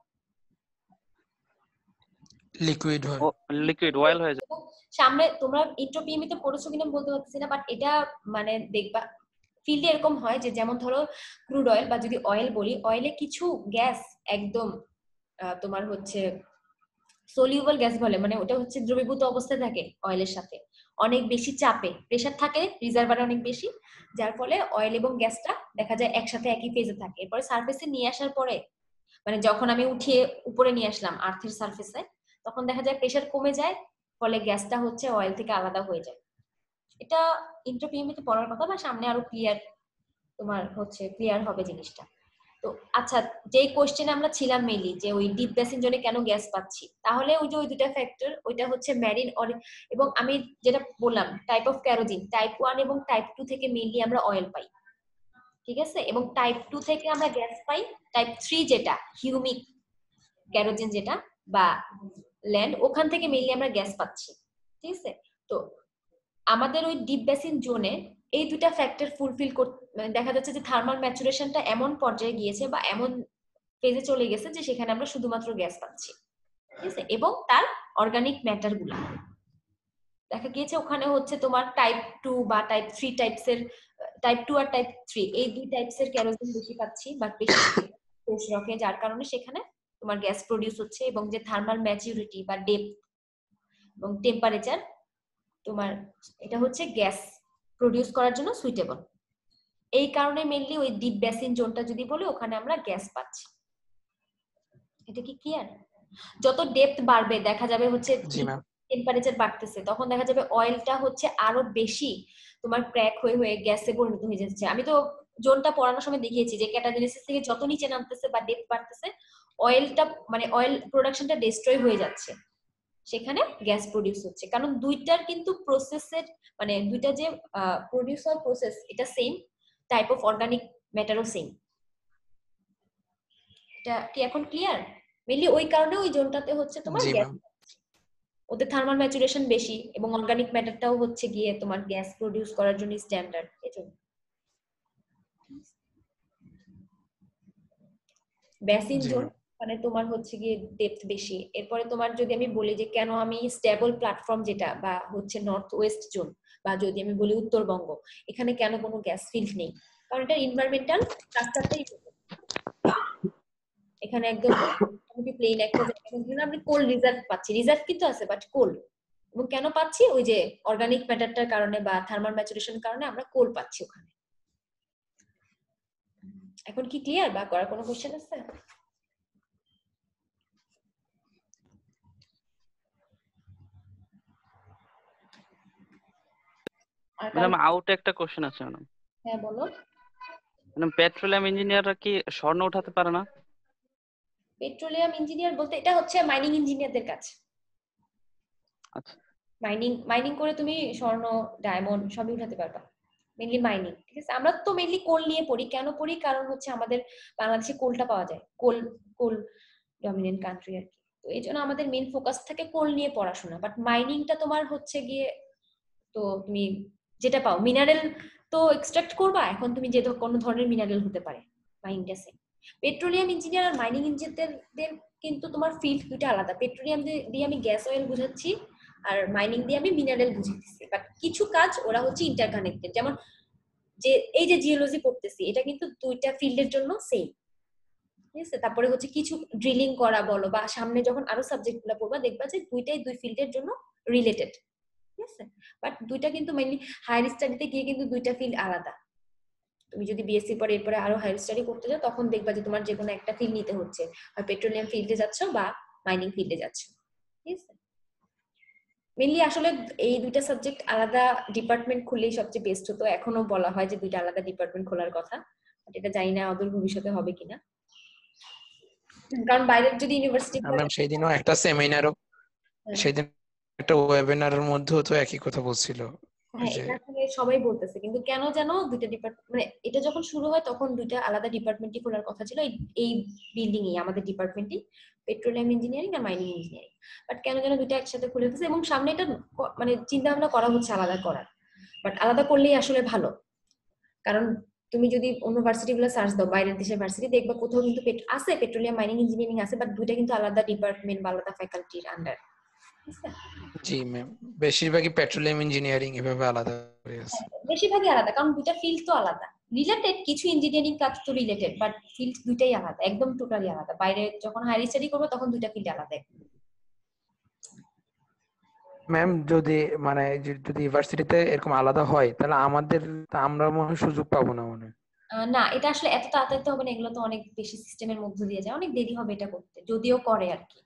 লিকুইড হয়, লিকুইড অয়েল হয়ে যায়। সামনে তোমরা ইন্ট্রোপিএমই তে পড়েছো কিনা বলতে পারছি না, বাট এটা মানে দেখবা ফিল্ডে এরকম হয় যে, যেমন ধরো ক্রুড অয়েল বা যদি অয়েল বলি, অয়েলে কিছু গ্যাস একদম তোমার হচ্ছে সলিউবল গ্যাস বলে, মানে ওটা হচ্ছে দ্রবীভূত অবস্থায় থাকে অয়েলের সাথে, অনেক বেশি চাপে প্রেসার থাকে রিজার্ভারে অনেক বেশি, যার ফলে অয়েল এবং গ্যাসটা দেখা যায় একসাথে একই ফেজে থাকে। এরপরে সারফেসে নিয়ে আসার পরে, মানে যখন আমি উঠিয়ে উপরে নিয়ে আসলাম আর্থের সারফেসে, তখন দেখা যায় প্রেসার কমে যায়, ফলে গ্যাসটা হচ্ছে অয়েল থেকে আলাদা হয়ে যায়। এটা ইন্টারপিএমই তে পড়ার কথা, বা সামনে আরো তোমার হচ্ছে ক্লিয়ার হবে জিনিসটা। তো আচ্ছা, যে কোশ্চেনে আমরা ছিলাম মেইনলি যে ওই ডিপ বেসিন জোনে কেন গ্যাস পাচ্ছি, তাহলে ওই যে ওই দুটা ফ্যাক্টর, ওইটা হচ্ছে ম্যারিন এবং আমি যেটা বললাম টাইপ অফ কেরোজিন, টাইপ 1 এবং টাইপ 2 থেকে মেইনলি আমরা অয়েল পাই, ঠিক আছে? এবং টাইপ 2 থেকে আমরা গ্যাস পাই। টাইপ 3 যেটা হিউমিক কেরোজিন যেটা বা ল্যান্ড, ওখান থেকে মেইনলি আমরা গ্যাস পাচ্ছি, ঠিক আছে? তো আমাদের ওই ডিপ বেসিন জোনে এই দুটা ফ্যাক্টর ফুলফিল করতে, মানে দেখা যাচ্ছে যে থার্মাল ম্যাচুরেশনটা এমন পর্যায়ে গিয়েছে বা এমন ফেজে চলে গেছে যে সেখানে আমরা শুধুমাত্র গ্যাস পাচ্ছি, ঠিক আছে? এবং তার অর্গানিক ম্যাটার গুলা দেখা গিয়েছে ওখানে হচ্ছে তোমার টাইপ 2 বা টাইপ 3 টাইপসের, টাইপ 2 আর টাইপ 3 এই দুই টাইপসের কেরোসিন বেশি পাচ্ছি বা বেশি সোর্স রকে, যার কারণে সেখানে তোমার গ্যাস প্রডিউস হচ্ছে। এবং যে থার্মাল ম্যাচুরিটি বা ডেপথ, এবং টেম্পারেচার তোমার এটা হচ্ছে গ্যাস প্রডিউস করার জন্য সুইটেবল। এই কারণে মেইনলি ওই ডিপ বেসিন জোনটা যদি বলি ওখানে আমরা গ্যাস পাচ্ছি। এটা কি ক্লিয়ার? যত ডেপথ বাড়বে দেখা যাবে হচ্ছে টেম্পারেচার বাড়তেছে, তখন দেখা যাবে অয়েলটা হচ্ছে আরো বেশি তোমার ক্র্যাক হয়ে হয়ে গ্যাসে পরিণত হয়ে যাচ্ছে। আমি তো জোনটা পড়ানোর সময় দেখিয়েছি যে ক্যাটালিসিস থেকে যত নিচে নামতেছে বা ডেপথ বাড়তেছে অয়েলটা মানে অয়েল প্রোডাকশনটা ডিস্ট্রয় হয়ে যাচ্ছে, সেখানে গ্যাস প্রডিউস হচ্ছে। কারণ দুইটার কিন্তু প্রসেসের মানে দুইটা যে প্রডিউসার প্রসেস এটা সেম, টাইপ অফ অর্গানিক ম্যাটারও সেম। এটা কি এখন ক্লিয়ার? মেইনলি ওই কারণে ওই জোনটাতে হচ্ছে তোমার গ্যাস, ওদের থার্মাল ম্যাচুরেশন বেশি এবং অর্গানিক ম্যাটারটাও হচ্ছে গিয়ে তোমার গ্যাস প্রডিউস করার জন্য স্ট্যান্ডার্ড। এজন্য বেসিন জোন মানে তোমার হচ্ছে গিয়ে ডেপথ বেশি। এরপরে তোমার যদি আমি বলি যে কেন আমি স্টেবল প্ল্যাটফর্ম যেটা বা হচ্ছে নর্থ ওয়েস্ট জোন বা যদি আমি বলি উত্তরবঙ্গ, এখানে কেন কোনো গ্যাস ফিল্ড নেই? কারণ এটা এনভায়রনমেন্টাল স্ট্রাকচারটাই এখানে একদম প্লেন একটা জায়গা, আমি কোল রিজার্ভ পাচ্ছি, রিজার্ভ কিন্তু আছে বাট কোল। এবং কেন পাচ্ছি? ওই যে অর্গানিক ম্যাটারটার কারণে বা থার্মাল ম্যাচুরেশন কারণে আমরা কোল পাচ্ছি ওখানে। এখন কি ক্লিয়ার বা করার কোনো কোশ্চেন আছে? ম্যাডাম আউট একটা কোশ্চেন আছে ম্যাডাম। হ্যাঁ বলো। ম্যাডাম পেট্রোলিয়াম ইঞ্জিনিয়াররা কি স্বর্ণ উঠাতে পারে না? পেট্রোলিয়াম ইঞ্জিনিয়ার বলতে এটা হচ্ছে মাইনিং ইঞ্জিনিয়ারদের কাজ। আচ্ছা, মাইনিং করে তুমি স্বর্ণ ডায়মন্ড সবই উঠাতে পারবা, মেইনলি মাইনিং। ঠিক আছে, আমরা তো মেইনলি কোল নিয়ে পড়ি। কেন পড়ি? কারণ হচ্ছে আমাদের বাংলাদেশে কোলটা পাওয়া যায়, কোল কোল ডমিনেন্ট কান্ট্রি আর কি। তো এই জন্য আমাদের মেইন ফোকাস থাকে কোল নিয়ে পড়াশোনা। বাট মাইনিংটা তোমার হচ্ছে গিয়ে তো তুমি যেটা পাও মিনারেল তো এক্সট্রাক্ট করবা, এখন তুমি যে কোনো ধরনের মিনারেল হতে পারে, মাইনিংটা সেম। পেট্রোলিয়াম ইঞ্জিনিয়ার আর মাইনিং ইঞ্জিনিয়ারদের কিন্তু তোমার ফিল্ড দুটো আলাদা। পেট্রোলিয়াম দিয়ে আমি গ্যাস অয়েল বুঝাচ্ছি আর মাইনিং দিয়ে আমি মিনারেল বুঝাইতেছি, বাট কিছু কাজ ওরা হচ্ছে ইন্টারকানেক্টেড। যেমন যে এই যে জিওলজি পড়তেছি এটা কিন্তু দুইটা ফিল্ডের জন্য সেম। ঠিক আছে, তারপরে হচ্ছে কিছু ড্রিলিং করা বলো বা সামনে যখন আরো সাবজেক্ট গুলো পড়বা দেখবা যে দুইটাই দুই ফিল্ডের জন্য রিলেটেড। ঠিক আছে, বাট দুইটা কিন্তু মেইনলি হায়ার স্টাডিতে গিয়ে কিন্তু দুইটা ফিল্ড আলাদা। তুমি যদি বিএসসি পরে এরপরে আরো হায়ার স্টাডি করতে যাও তখন দেখবা যে তোমার যে কোনো একটা ফিল্ড নিতে হচ্ছে, আর পেট্রোলিয়াম ফিল্ডে যাচ্ছ বা মাইনিং ফিল্ডে যাচ্ছ। ঠিক আছে, মেইনলি আসলে এই দুইটা সাবজেক্ট আলাদা ডিপার্টমেন্ট খুললেই সবচেয়ে বেস্ট হতো। এখনো বলা হয় যে দুইটা আলাদা ডিপার্টমেন্ট খোলার কথা, বাট এটা জানি না অদূর ভবিষ্যতে হবে কিনা। কারণ বাইরের যদি ইউনিভার্সিটি ম্যাম সেদিনও একটা সেমিনারও সেদিন একটা ওয়েবিনারের মধ্যেও তো একই কথা বলছিল। এটা আসলে সবাই বলতেছে, কিন্তু কেন যেন দুইটা ডিপার্টমেন্ট মানে এটা যখন শুরু হয় তখন দুইটা আলাদা ডিপার্টমেন্টই খোলার কথা ছিল এই বিল্ডিং এ, আমাদের ডিপার্টমেন্টই, পেট্রোলিয়াম ইঞ্জিনিয়ারিং আর মাইনিং ইঞ্জিনিয়ারিং। বাট কেন যেন দুইটা একসাথে খুলে দিতেছে এবং সামনে এটা মানে চিন্তা ভাবনা করা হচ্ছে আলাদা করার। বাট আলাদা করলেই আসলে ভালো, কারণ তুমি যদি অন্য ভার্সিটি গুলো সার্চ দাও বাইরের দেশের ভার্সিটি দেখবা কোথাও কিন্তু আছে পেট্রোলিয়াম মাইনিং ইঞ্জিনিয়ারিং আছে, বাট দুইটা কিন্তু আলাদা ডিপার্টমেন্ট বা আলাদা ফ্যাকাল্টির আন্ডার। জি ম্যাম, বেশিরভাগই পেট্রোলিয়াম ইঞ্জিনিয়ারিং এভাবে আলাদা করে আছে। বেশিরভাগই আলাদা, কারণ দুইটা ফিল্ড তো আলাদা। রিলেটেড কিছু ইঞ্জিনিয়ারিং কাজ তো রিলেটেড, বাট ফিল্ড দুইটাই আলাদা, একদম টোটালি আলাদা। বাইরে যখন হায়ার স্টাডি করবো তখন দুইটা ফিল্ড আলাদা। ম্যাম যদি মানে যদি ইউনিভার্সিটিতে এরকম আলাদা হয় তাহলে আমরা মনে হয় সুযোগ পাবো না মনে হয়। না, এটা আসলে এত তাড়াতাড়ি তো হবে না, এগুলো তো অনেক বেশি সিস্টেমের মধ্য দিয়ে যায়, অনেক দেরি হবে এটা করতে, যদিও করে আর কি।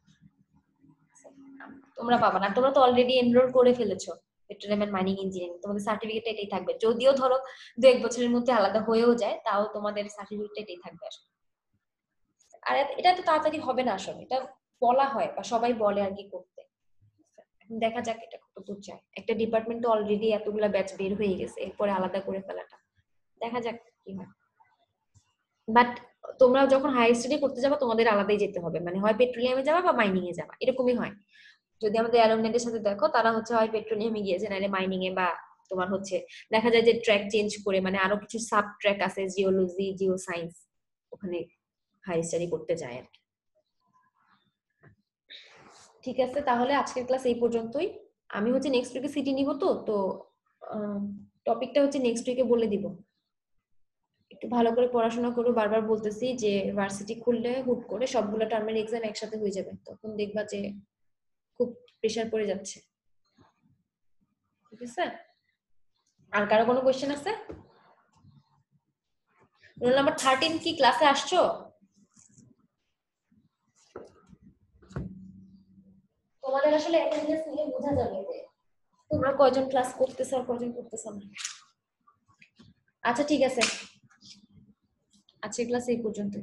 তোমরা পাবা না, তোমরা তো অলরেডি এনরোল করে ফেলেছো পেট্রোলিয়াম এন্ড মাইনিং ইঞ্জিনিয়ারিং, তোমাদের সার্টিফিকেট এটাই থাকবে। যদিও ধরো 2-1 বছরের মধ্যে আলাদা হয়েও যায়, তাও তোমাদের সার্টিফিকেট এটাই থাকবে আসলে। আর এটা তো তাড়াতাড়ি হবে না আসলে, এটা বলা হয় বা সবাই বলে আর কি করতে। দেখা যাক এটা কতদূর যায়। একটা ডিপার্টমেন্ট তো অলরেডি এতগুলা ব্যাচ বের হয়ে গেছে, এরপরে আলাদা করে ফেলাটা দেখা যাক কি হয়। বাট তোমরা যখন হায়ার স্টাডি করতে যাবা তোমাদের আলাদাই যেতে হবে, মানে হয় পেট্রোলিয়ামে যাবা বা মাইনিং এ যাবা, এরকমই হয়। যদি আমাদের অ্যালুমনাইদের সাথে দেখো তারা হচ্ছে হয় পেট্রোলিয়ামে গিয়েছে নাহলে মাইনিং এ, বা তোমার হচ্ছে দেখা যায় যে ট্র্যাক চেঞ্জ করে মানে আরো কিছু সাব ট্র্যাক আছে, জিওলজি, জিও সায়েন্স, ওখানে হায়ার স্টাডি করতে যায় আর কি। ঠিক আছে, তাহলে আজকের ক্লাস এই পর্যন্তই। আমি হচ্ছে নেক্সট উইকে সিটি নিব, তো টপিকটা হচ্ছে নেক্সট উইকে বলে দিব। একটু ভালো করে পড়াশোনা করো, বারবার বলতেছি যে ভার্সিটি খুললে হুট করে সবগুলো টার্মের এক্সাম একসাথে হয়ে যাবে, তখন দেখবা যে খুব প্রেসার পড়ে যাচ্ছে। ঠিক আছে? আর কারো কোনো কোশ্চেন আছে? রোল নাম্বার 13 কি ক্লাসে আসছো? তোমাদের আসলে অ্যাটেন্ডেন্স নিয়ে বোঝা যাবে যে তোমরা কয়জন ক্লাস করতেছো আর কয়জন করতেছো না। আচ্ছা ঠিক আছে, আজকের ক্লাস এই পর্যন্ত।